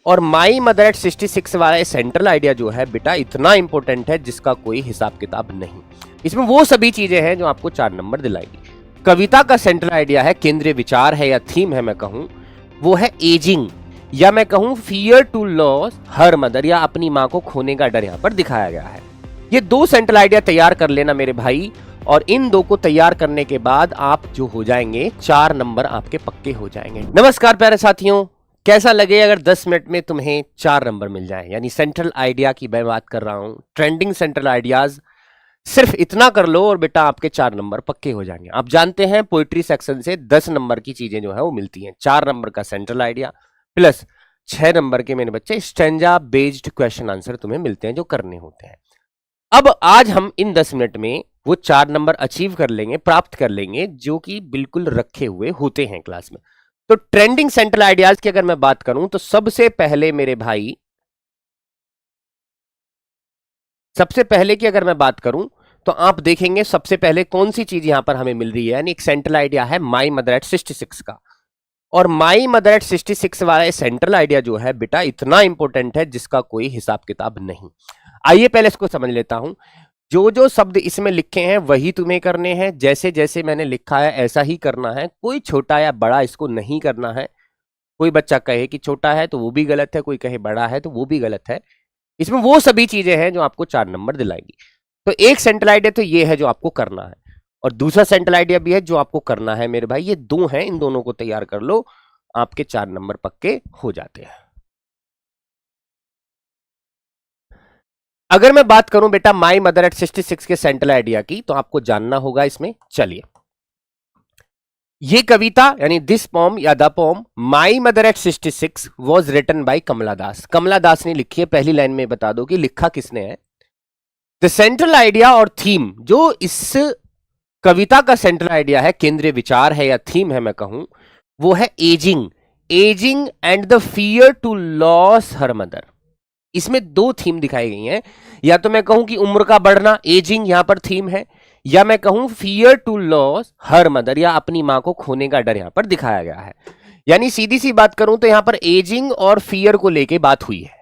और माई mother at 66 वाला central idea जो है बेटा इतना इंपॉर्टेंट है जिसका कोई हिसाब किताब नहीं। इसमें वो सभी चीजें हैं जो आपको 4 नंबर दिलाएगी। कविता का सेंट्रल आइडिया है, केंद्रीय विचार है या थीम है मैं कहूं, वो है एजिंग, या मैं कहूं fear to loss her mother, या अपनी मां को खोने का डर यहां पर दिखाया गया है। ये 2 सेंट्रल आइडिया तैयार कर लेना मेरे भाई, और इन 2 को तैयार करने के बाद आप जो हो जाएंगे 4 नंबर आपके पक्के हो जाएंगे। नमस्कार प्यारे साथियों, कैसा लगे अगर 10 मिनट में तुम्हें 4 नंबर मिल जाए, यानी सेंट्रल आइडिया की मैं बात कर रहा हूं, ट्रेंडिंग सेंट्रल आइडियाज। सिर्फ इतना कर लो और बेटा आपके 4 नंबर पक्के हो जाएंगे। आप जानते हैं पोइट्री सेक्शन से 10 नंबर की चीजें जो है वो मिलती हैं। 4 नंबर का सेंट्रल आइडिया प्लस 6 नंबर के मेरे बच्चे स्टैंजा बेस्ड क्वेश्चन आंसर तुम्हें मिलते हैं जो करने होते हैं। अब आज हम इन 10 मिनट में वो 4 नंबर अचीव कर लेंगे, प्राप्त कर लेंगे, जो कि बिल्कुल रखे हुए होते हैं क्लास में। तो ट्रेंडिंग सेंट्रल आइडियाज की अगर मैं बात करूं तो सबसे पहले मेरे भाई, सबसे पहले की अगर मैं बात करूं तो आप देखेंगे सबसे पहले कौन सी चीज यहां पर हमें मिल रही है, यानी एक सेंट्रल आइडिया है माई मदर एट 66 का। और माई मदर एट 66 वाला सेंट्रल आइडिया जो है बेटा इतना इंपॉर्टेंट है जिसका कोई हिसाब किताब नहीं। आइए पहले इसको समझ लेता हूं। जो जो शब्द इसमें लिखे हैं वही तुम्हें करने हैं, जैसे जैसे मैंने लिखा है ऐसा ही करना है। कोई छोटा या बड़ा इसको नहीं करना है। कोई बच्चा कहे कि छोटा है तो वो भी गलत है, कोई कहे बड़ा है तो वो भी गलत है। इसमें वो सभी चीजें हैं जो आपको 4 नंबर दिलाएंगी। तो एक सेंट्रल आइडिया तो ये है जो आपको करना है, और दूसरा सेंट्रल आइडिया भी है जो आपको करना है मेरे भाई। ये 2 हैं, इन दोनों को तैयार कर लो, आपके 4 नंबर पक्के हो जाते हैं। अगर मैं बात करूं बेटा माई मदर एट 66 के सेंट्रल आइडिया की, तो आपको जानना होगा इसमें। चलिए, ये कविता यानी दिस पोम या the poem my mother at 66 was written by Kamala Das. Kamala Das ने लिखी है। पहली लाइन में बता दो कि लिखा किसने है। द सेंट्रल आइडिया और थीम, जो इस कविता का सेंट्रल आइडिया है, केंद्रीय विचार है या थीम है मैं कहूं, वो है ageing, ageing and the fear to loss her mother. इसमें 2 थीम दिखाई गई हैं। या तो मैं कहूं कि उम्र का बढ़ना, एजिंग यहां पर थीम है, या मैं कहूं fear to loss her mother, या अपनी मां को खोने का डर यहां पर दिखाया गया है। यानी सीधी सी बात करूं तो यहां पर एजिंग और फियर को लेके बात हुई है।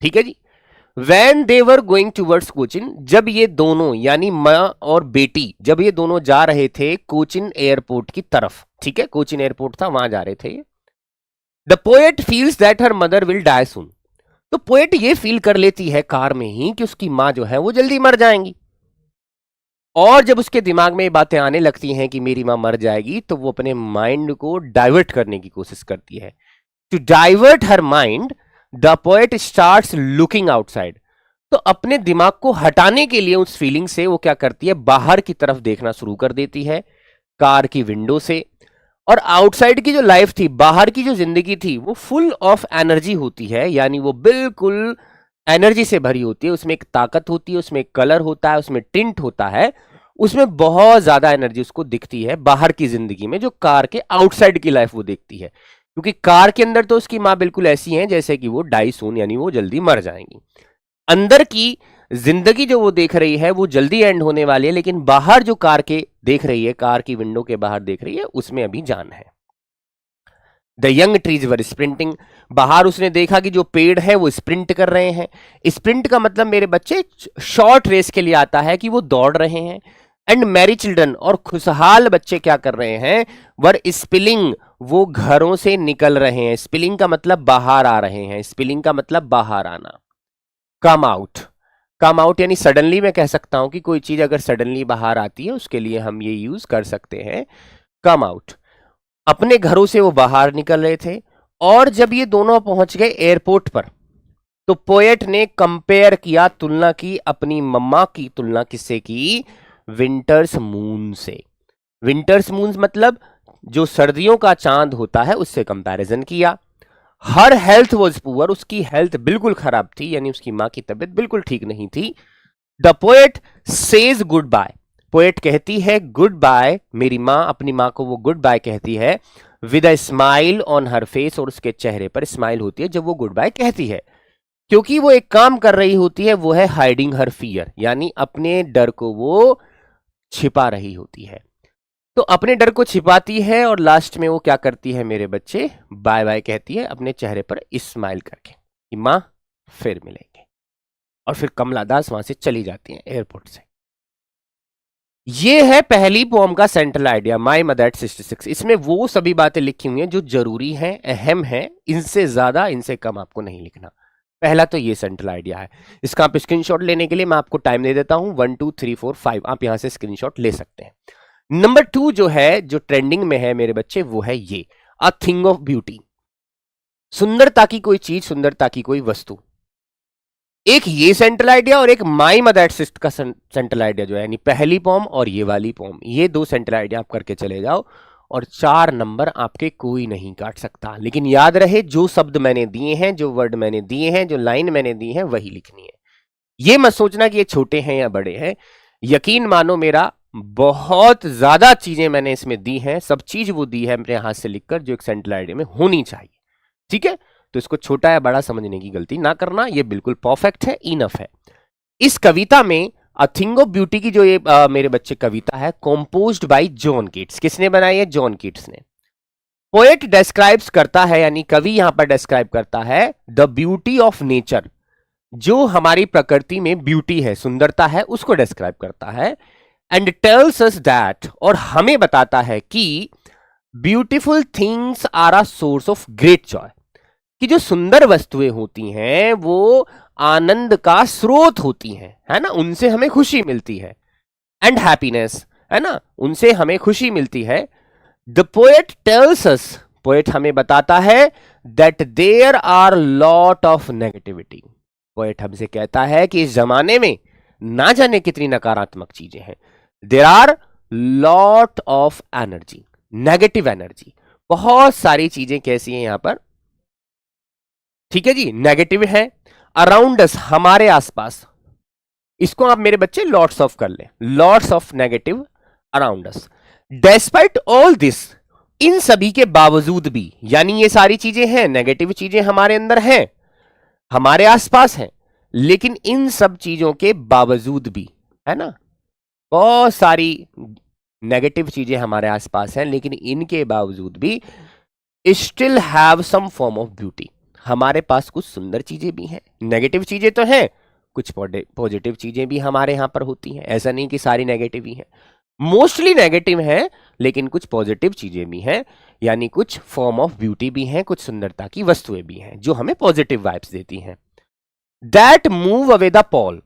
ठीक है जी। When they were going towards Cochin, जब ये दोनों यानी मां और बेटी, जब ये दोनों जा रहे थे कोचिन एयरपोर्ट की तरफ, ठीक है, कोचिन एयरपोर्ट था, वहां जा रहे थे। The poet feels that her mother will die soon. तो पोएट ये फील कर लेती है कार में ही कि उसकी मां जो है वो जल्दी मर जाएंगी। और जब उसके दिमाग में ये बातें आने लगती हैं कि मेरी मां मर जाएगी, तो वो अपने माइंड को डाइवर्ट करने की कोशिश करती है। To divert her mind the poet starts looking outside. तो अपने दिमाग को हटाने के लिए उस फीलिंग से वो क्या करती है, बाहर की तरफ देखना शुरू कर देती है कार की विंडो से। और आउटसाइड की जो लाइफ थी, बाहर की जो जिंदगी थी, वो फुल ऑफ एनर्जी होती है, यानी वो बिल्कुल एनर्जी से भरी होती है। उसमें एक ताकत होती है, उसमें एक कलर होता है, उसमें टिंट होता है, उसमें बहुत ज्यादा एनर्जी उसको दिखती है बाहर की जिंदगी में, जो कार के आउटसाइड की लाइफ वो देखती है। क्योंकि कार के अंदर तो उसकी मां बिल्कुल ऐसी है जैसे कि वो डाई सून, यानी वो जल्दी मर जाएंगी। अंदर की जिंदगी जो वो देख रही है वो जल्दी एंड होने वाली है, लेकिन बाहर जो कार के देख रही है, कार की विंडो के बाहर देख रही है, उसमें अभी जान है। The young trees were sprinting. बाहर उसने देखा कि जो पेड़ है वो स्प्रिंट कर रहे हैं। स्प्रिंट का मतलब मेरे बच्चे शॉर्ट रेस के लिए आता है कि वो दौड़ रहे हैं। एंड मैरी चिल्ड्रन, और खुशहाल बच्चे क्या कर रहे हैं, वर स्पिलिंग, वो घरों से निकल रहे हैं। स्पिलिंग का मतलब बाहर आ रहे हैं, स्पिलिंग का मतलब बाहर आना। कम आउट, कम आउट यानी सडनली, मैं कह सकता हूं कि कोई चीज अगर सडनली बाहर आती है उसके लिए हम ये यूज कर सकते हैं, कम आउट। अपने घरों से वो बाहर निकल रहे थे, और जब ये दोनों पहुंच गए एयरपोर्ट पर, तो पोएट ने कंपेयर किया, तुलना की, अपनी मम्मा की तुलना किससे की, विंटर्स मून से। विंटर्स मून मतलब जो सर्दियों का चांद होता है उससे कंपैरिजन किया। हर हेल्थ वॉज पुअर, उसकी हेल्थ बिल्कुल खराब थी, यानी उसकी मां की तबीयत बिल्कुल ठीक नहीं थी। The poet says good bye, poet कहती है गुड बाय, मेरी मां अपनी मां को वो गुड बाय कहती है, with a smile on her face, और उसके चेहरे पर स्माइल होती है जब वो गुड बाय कहती है। क्योंकि वो एक काम कर रही होती है, वो है हाइडिंग हर फियर, यानी अपने डर को वो छिपा रही होती है। तो अपने डर को छिपाती है और लास्ट में वो क्या करती है मेरे बच्चे, बाय बाय कहती है अपने चेहरे पर स्माइल करके कि मां फिर मिलेंगे, और फिर कमला दास वहां से चली जाती हैं एयरपोर्ट से। ये है पहली पोम का central idea, my mother at 66। इसमें वो सभी बातें लिखी हुई हैं जो जरूरी हैं, अहम हैं, इनसे ज्यादा इनसे कम आपको नहीं लिखना। पहला तो ये सेंट्रल आइडिया है। इसका आप स्क्रीनशॉट लेने के लिए मैं आपको टाइम दे देता हूं, 1 2 3 4 5 आप यहां से स्क्रीनशॉट ले सकते हैं। नंबर 2 जो है, जो ट्रेंडिंग में है मेरे बच्चे, वो है ये अ थिंग ऑफ ब्यूटी। सुंदरता की कोई चीज, सुंदरता की कोई वस्तु। एक ये सेंट्रल आइडिया और एक माई मदर एट 66 का सेंट्रल आइडिया जो है, यानी पहली पोम और ये वाली पोम, ये दो सेंट्रल आइडिया आप करके चले जाओ और 4 नंबर आपके कोई नहीं काट सकता। लेकिन याद रहे, जो शब्द मैंने दिए हैं, जो वर्ड मैंने दिए हैं, जो लाइन मैंने दी है, वही लिखनी है। ये मत सोचना कि ये छोटे हैं या बड़े हैं। यकीन मानो मेरा, बहुत ज्यादा चीजें मैंने इसमें दी हैं, सब चीज वो दी है अपने हाथ से लिखकर जो एक सेंट्रल आइडिया में होनी चाहिए। ठीक है, तो इसको छोटा या बड़ा समझने की गलती ना करना, ये बिल्कुल परफेक्ट है, इनफ है। इस कविता में अ थिंग ऑफ ब्यूटी की जो ये मेरे बच्चे कविता है, कंपोज्ड बाय जॉन कीट्स। किसने बनाई है? जॉन कीट्स ने। पोएट डिस्क्राइब्स करता है, यानी कवि यहां पर डिस्क्राइब करता है द ब्यूटी ऑफ नेचर, जो हमारी प्रकृति में ब्यूटी है, सुंदरता है, उसको डिस्क्राइब करता है। एंड टेल्स अस दैट, और हमें बताता है कि beautiful things are a source of great joy, कि जो सुंदर वस्तुएं होती हैं वो आनंद का स्रोत होती हैं, है ना, उनसे हमें खुशी मिलती है। एंड हैप्पीनेस, है ना, उनसे हमें खुशी मिलती है। The poet tells us, poet हमें बताता है that there are lot of negativity, poet हमसे कहता है कि इस जमाने में ना जाने कितनी नकारात्मक चीजें हैं। There are lot of energy, negative energy, बहुत सारी चीजें कैसी हैं यहां पर, ठीक है जी, नेगेटिव है। अराउंड अस, हमारे आसपास, इसको आप मेरे बच्चे लॉट्स ऑफ कर ले, lots of negative around us. Despite all this, इन सभी के बावजूद भी, यानी ये सारी चीजें हैं, नेगेटिव चीजें हमारे अंदर हैं, हमारे आसपास हैं, लेकिन इन सब चीजों के बावजूद भी, है ना, बहुत सारी नेगेटिव चीजें हमारे आसपास हैं, लेकिन इनके बावजूद भी still have some form of beauty, हमारे पास कुछ सुंदर चीजें भी हैं। नेगेटिव चीजें तो हैं, कुछ पॉजिटिव चीजें भी हमारे यहां पर होती हैं, ऐसा नहीं कि सारी नेगेटिव ही हैं, मोस्टली नेगेटिव है, लेकिन कुछ पॉजिटिव चीजें भी हैं, यानी कुछ फॉर्म ऑफ ब्यूटी भी हैं, कुछ सुंदरता की वस्तुएं भी हैं जो हमें पॉजिटिव वाइब्स देती हैं। That move away the Paul,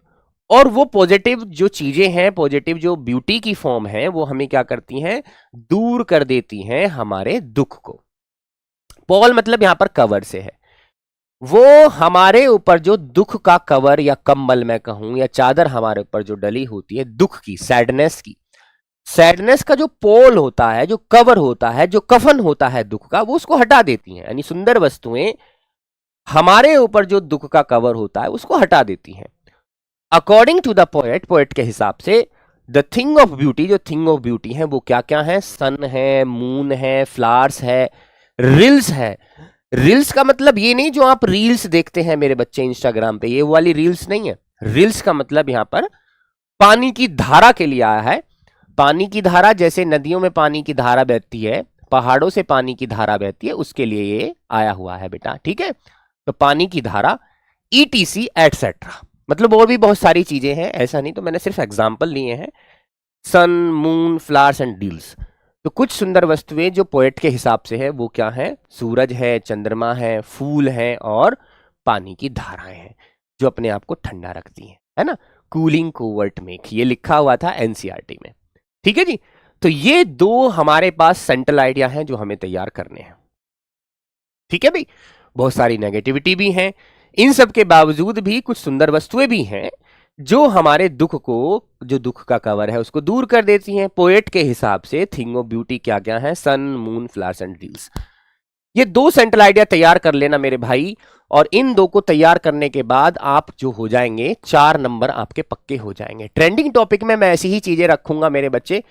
और वो पॉजिटिव जो चीजें हैं, पॉजिटिव जो ब्यूटी की फॉर्म है, वो हमें क्या करती हैं, दूर कर देती हैं हमारे दुख को। पॉल मतलब यहां पर कवर से है, वो हमारे ऊपर जो दुख का कवर या कंबल मैं कहूं या चादर हमारे ऊपर जो डली होती है दुख की, सैडनेस की, सैडनेस का जो पोल होता है, जो कवर होता है, जो कफन होता है दुख का, वो उसको हटा देती हैं। यानी सुंदर वस्तुएं हमारे ऊपर जो दुख का कवर होता है उसको हटा देती हैं। According to the poet, poet के हिसाब से द थिंग ऑफ ब्यूटी, जो थिंग ऑफ ब्यूटी है वो क्या क्या है, सन है, मून है, फ्लावर्स है, रिल्स है। रील्स का मतलब ये नहीं जो आप रील्स देखते हैं मेरे बच्चे इंस्टाग्राम पे, ये वाली रील्स नहीं है। रील्स का मतलब यहां पर पानी की धारा के लिए आया है। पानी की धारा, जैसे नदियों में पानी की धारा बहती है, पहाड़ों से पानी की धारा बहती है, उसके लिए ये आया हुआ है बेटा, ठीक है। तो पानी की धारा, ETC एटसेट्रा, मतलब और भी बहुत सारी चीजें हैं, ऐसा नहीं, तो मैंने सिर्फ एग्जाम्पल लिए हैं, सन, मून, फ्लावर्स एंड रील्स। तो कुछ सुंदर वस्तुएं जो पोएट के हिसाब से है वो क्या है, सूरज है, चंद्रमा है, फूल है और पानी की धाराएं हैं जो अपने आप को ठंडा रखती हैं, है ना। कूलिंग कोवर्ट मेक, ये लिखा हुआ था NCERT में, ठीक है जी। तो ये दो हमारे पास सेंट्रल आइडिया हैं जो हमें तैयार करने हैं, ठीक है भाई। बहुत सारी नेगेटिविटी भी हैं, इन सब के बावजूद भी कुछ सुंदर वस्तुएं भी हैं जो हमारे दुख को, जो दुख का कवर है उसको दूर कर देती हैं। पोएट के हिसाब से थिंग ऑफ ब्यूटी क्या क्या है, सन, मून, फ्लावर्स एंड रील्स। ये दो सेंट्रल आइडिया तैयार कर लेना मेरे भाई, और इन दो को तैयार करने के बाद आप जो हो जाएंगे, 4 नंबर आपके पक्के हो जाएंगे। ट्रेंडिंग टॉपिक में मैं ऐसी ही चीजें रखूंगा मेरे बच्चे,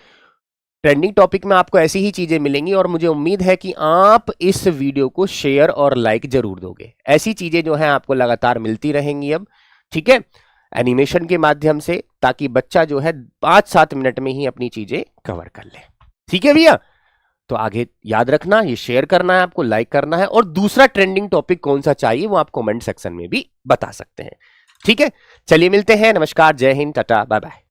ट्रेंडिंग टॉपिक में आपको ऐसी ही चीजें मिलेंगी, और मुझे उम्मीद है कि आप इस वीडियो को शेयर और लाइक जरूर दोगे। ऐसी चीजें जो है आपको लगातार मिलती रहेंगी अब, ठीक है, एनिमेशन के माध्यम से, ताकि बच्चा जो है 5-7 मिनट में ही अपनी चीजें कवर कर ले। ठीक है भैया, तो आगे याद रखना, ये शेयर करना है आपको, लाइक करना है, और दूसरा ट्रेंडिंग टॉपिक कौन सा चाहिए वो आप कमेंट सेक्शन में भी बता सकते हैं। ठीक है, चलिए मिलते हैं, नमस्कार, जय हिंद, टाटा, बाय बाय।